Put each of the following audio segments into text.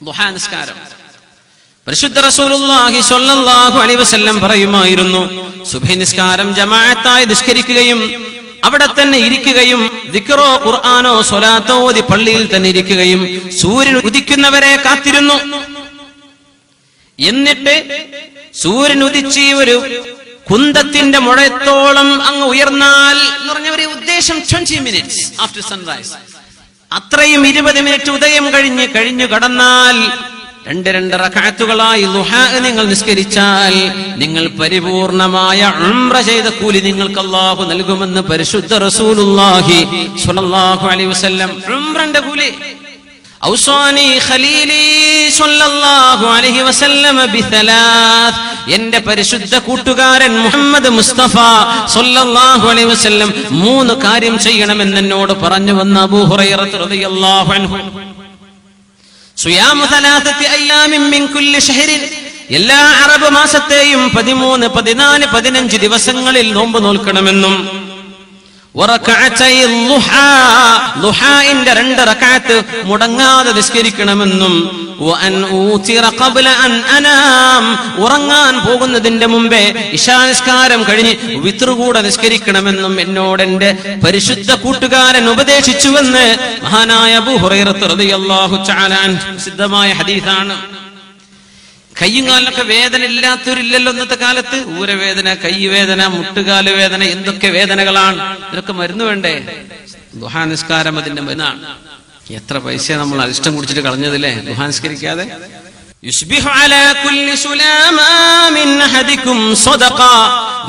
ദുഹാ നിസ്കാരം. പരിശുദ്ധ റസൂലുള്ളാഹി സ്വല്ലല്ലാഹു അലൈഹി വസല്ലം പറയുമായിരുന്നു, സുബ്ഹി നിസ്കാരം ജമാഅത്തായി നിസ്കരിക്കുകയും അവിടെ തന്നെ ഇരിക്കുകയും ദിക്റോ ഖുർആനോ സ്വലാത്തോ ഓതി പള്ളിയിൽ തന്നെ ഇരിക്കുകയും സൂര്യൻ ഉദിക്കുന്നവരെ കാത്തിരുന്നു. എന്നിട്ട് സൂര്യൻ ഉദിച്ച് ഒരു കുന്തത്തിന്റെ മുഴത്തോളം അങ്ങ് ഉയർന്നാൽ എന്ന് പറഞ്ഞ ഒരു ഉദ്ദേശം 20 minutes ആഫ്റ്റർ സൺറൈസ്, അത്രയും 20 മിനിറ്റ് ഉദയം കഴിഞ്ഞു കടന്നാൽ 2 റക്അത്തുകളായി ദുഹാ നിങ്ങൾ നിസ്കരിച്ചാൽ നിങ്ങൾ പരിപൂർണമായ ഉംറ ചെയ്ത കൂലി നിങ്ങൾക്ക് അല്ലാഹു നൽകുമെന്ന് പരിശുദ്ധ റസൂലുള്ളാഹി സ്വല്ലല്ലാഹു അലൈഹി വസല്ലം. ഉംറന്റെ കൂലി. ഔസാനി ഖലീലി സ്വല്ലല്ലാഹു അലൈഹി വസല്ലം ബിസലാത്ത്, എന്റെ പരിശുദ്ധ കൂട്ടുകാരൻ മുഹമ്മദ് മുസ്തഫ സ്വല്ലല്ലാഹു അലൈഹി വസല്ലം 3 കാര്യം ചെയ്യണമെന്ന് എന്നോട് പറഞ്ഞു വന്ന അബൂ ഹുറൈറ റളിയല്ലാഹു അൻഹു. സുയാമു 3 അയ്യാമിൻ മിൻ കുല്ലി ഷഹ്റിൻ, എല്ലാ അറബ് മാസത്തെയും 13, 14, 15 ദിവസങ്ങളിൽ നോമ്പ് നോൽക്കണമെന്നും വറകഅതൈ ളുഹാ, ളുഹാഇന്റെ 2 റക്അത്ത് മുടങ്ങാതെ നിസ്കരിക്കണമെന്നും വഅൻ ഊതിറ ഖബ്ല അൻ അനാം, ഉറങ്ങാൻ പോകുന്നതിന്റെ മുമ്പേ ഇശാ നിസ്കാരം കഴിഞ്ഞ് വിത്ർ കൂടെ നിസ്കരിക്കണമെന്നും എന്നോട് എന്റെ പരിശുദ്ധ കൂട്ടുകാരൻ ഉപദേശിച്ചുവെന്ന് മഹാനായ അബൂ ഹുറൈറ റളിയല്ലാഹു തആല അൻഹു സിദ്ധമായ ഹദീസാണ്. കയ്യും കാലിനൊക്കെ വേദന ഇല്ലാത്തവരില്ലല്ലോ ഇന്നത്തെ കാലത്ത്. ഊരവേദന, കൈവേദന, മുട്ടുകാല് വേദന, എന്തൊക്കെ വേദനകളാണ്. ഇതൊക്കെ മരുന്ന് വേണ്ടേ? ദുഹാ നിസ്കാരം അതിന്റെ മരുന്നാണ്. എത്ര പൈസ നമ്മൾ അരിഷ്ടം കുടിച്ചിട്ട് കളഞ്ഞതില്ലേ ദുഹാ നിസ്കരിക്കാതെ. യുസ്ബിഹു അലാ കുല്ലി സുലാമാ മിൻ അഹദികും സദഖ,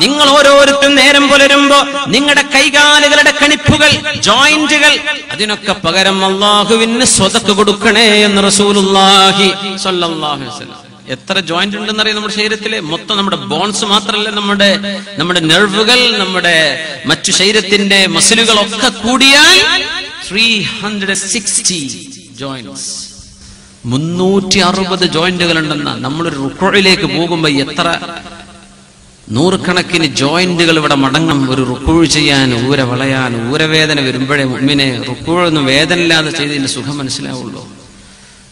നിങ്ങൾ ഓരോരുത്തരും നേരം പുലരുമ്പോ നിങ്ങളുടെ കൈകാലുകളുടെ കണിപ്പുകൾ, ജോയിന്റുകൾ, അതിനൊക്കെ പകരം അല്ലാഹുവിന് സ്വതക്ക് കൊടുക്കണേ എന്ന് റസൂലുള്ളാഹി സ്വല്ലല്ലാഹു അലൈഹി വസല്ലം. എത്ര ജോയിന്റ് ഉണ്ടെന്നറിയാം നമ്മുടെ ശരീരത്തിലെ? മൊത്തം നമ്മുടെ ബോൺസ് മാത്രമല്ല, നമ്മുടെ നെർവുകൾ, നമ്മുടെ മറ്റു ശരീരത്തിന്റെ മസിലുകളൊക്കെ കൂടിയാൽ 360 ജോയിന്റ്സ്, 360 ജോയിന്റുകൾ ഉണ്ടെന്ന. നമ്മളൊരു റുക്കൂഇലേക്ക് പോകുമ്പോ എത്ര നൂറുകണക്കിന് ജോയിന്റുകൾ ഇവിടെ മടങ്ങും ഒരു റുക്കൂഴ് ചെയ്യാൻ, ഊര വളയാൻ. ഊരവേദന വരുമ്പോഴേ മുഅ്മിനെ റുക്കൂഴൊന്നും വേദന ഇല്ലാതെ ചെയ്തതിന്റെ സുഖം മനസ്സിലാവുള്ളൂ.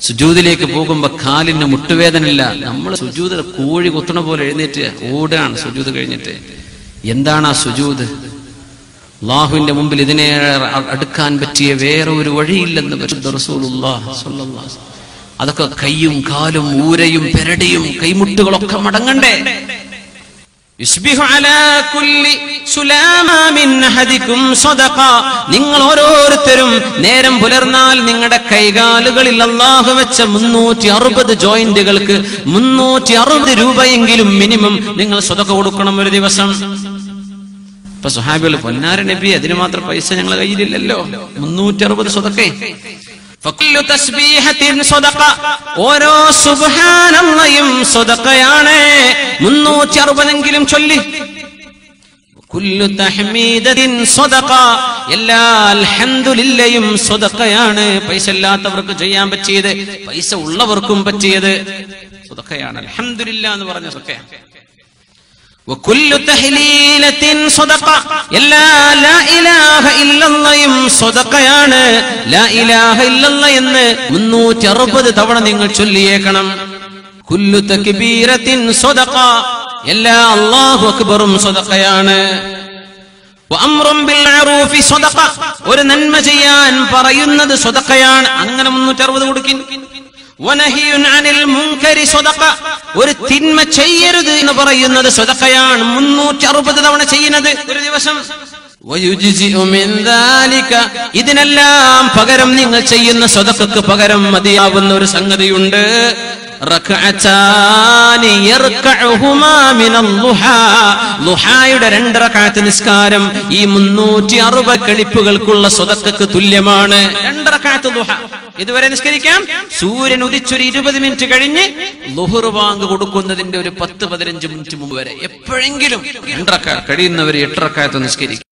സുജൂദിലേക്ക് പോകുമ്പോ കാലിന് മുട്ടുവേദനയില്ല. നമ്മൾ സുജൂദ് കോഴി കുത്തണ പോലെ എഴുന്നേറ്റ് ഓടാണ് സുജൂദ് കഴിഞ്ഞിട്ട്. എന്താണ് ആ സുജൂദ്? അല്ലാഹുവിന്റെ മുമ്പിൽ ഇതിനെ അടുക്കാൻ പറ്റിയ വേറെ ഒരു വഴിയില്ലെന്ന് പരിശുദ്ധ റസൂലുള്ളാഹി സ്വല്ലല്ലാഹു അലൈഹി വസല്ലം. അതൊക്കെ കയ്യും കാലും ഊരയും പെരടിയും കൈമുട്ടുകളൊക്കെ മടങ്ങണ്ടേ? യുസ്ബിഹു അലാ കുല്ലി സുലാമാ മിൻ അഹദികും സദഖ, നിങ്ങൾ ഓരോരുത്തരും നേരം പുലർന്നാൽ നിങ്ങളുടെ കൈകാലുകളിൽ അല്ലാഹു വെച്ച 360 ജോയിന്റുകൾക്ക് 360 രൂപയെങ്കിലും മിനിമം നിങ്ങൾ സദഖ കൊടുക്കണം ഒരു ദിവസം. ഇപ്പൊ സ്വഹാബികൾ, പൊന്നാര നബി, അതിന് മാത്രം പൈസ ഞങ്ങളുടെ കയ്യിലില്ലല്ലോ, 360 സദഖേ. ഫകുല്ലു തസ്ബീഹത്തിൻ സദഖ, ഓരോ സുബ്ഹാനല്ലാഹും സദഖയാണ്. 360 ചൊല്ലി. കുല്ലു തഹ്മീദത്തിൻ സദഖ, എല്ലാ അൽഹംദുലില്ലയും സദഖയാണ്. പൈസ ഇല്ലാത്തവർക്ക് ചെയ്യാൻ പറ്റിയത്, പൈസ ഉള്ളവർക്കും പറ്റിയത് സദഖയാണ്. അൽഹംദുലില്ലാ എന്ന് പറഞ്ഞ സദഖയാണ്. വകുല്ലു തഹ്ലീലത്തിൻ സദഖ, എല്ലാ ലാ ഇലാഹ ഇല്ലല്ലാഹും സദഖയാണ്. ലാ ഇലാഹ ഇല്ലല്ലാഹ് എന്ന് 360 തവണ നിങ്ങൾ ചൊല്ലിയേക്കണം. കുല്ലു തക്ബീറത്തിൻ സദഖ, എല്ലാ അല്ലാഹു അക്ബറും സദഖയാണ്. വഅംറുൻ ബിൽ മഅറൂഫി സദഖ, ഒരു നന്മ ചെയ്യാൻ പറയുന്നത് സദഖയാണ്. അങ്ങനെ 360 കൊടുക്കിൻ. വനഹിയുൻ അനിൽ മുൻകരി സദഖ, ഒരു തിന്മ ചെയ്യരുത് എന്ന് പറയുന്നത് സദഖയാണ്. 360 തവണ ചെയ്യുന്നത് ഒരു ദിവസം. വയുജ്സിഉ മിൻ ദാലിക, ഇതിനെല്ലാം പകരം നിങ്ങൾ ചെയ്യുന്ന സദഖക്ക് പകരം മതിയാവുന്ന ഒരു സംഗതിയുണ്ട്. റക്അതാനി യർകഉഹുമാ മിനൽ ളുഹാ, ളുഹായുടെ 2 റക്അത്ത് നിസ്കാരം ഈ 360 കളിപ്പുകൾക്കുള്ള സദഖക്ക് തുല്യമാണ്. 2 റക്അത്ത് ളുഹ ഇതുവരെ നിസ്കരിക്കാം. സൂര്യൻ ഉദിച്ചൊരു 20 മിനിറ്റ് കഴിഞ്ഞ് ളുഹർ ബാങ്ക് കൊടുക്കുന്നതിന്റെ ഒരു 10-15 മിനിറ്റ് മുമ്പ് വരെ എപ്പോഴെങ്കിലും 2 റക്അത്ത് കഴിയുന്നവർ 8 റക്അത്ത് നിസ്കരിക്കും.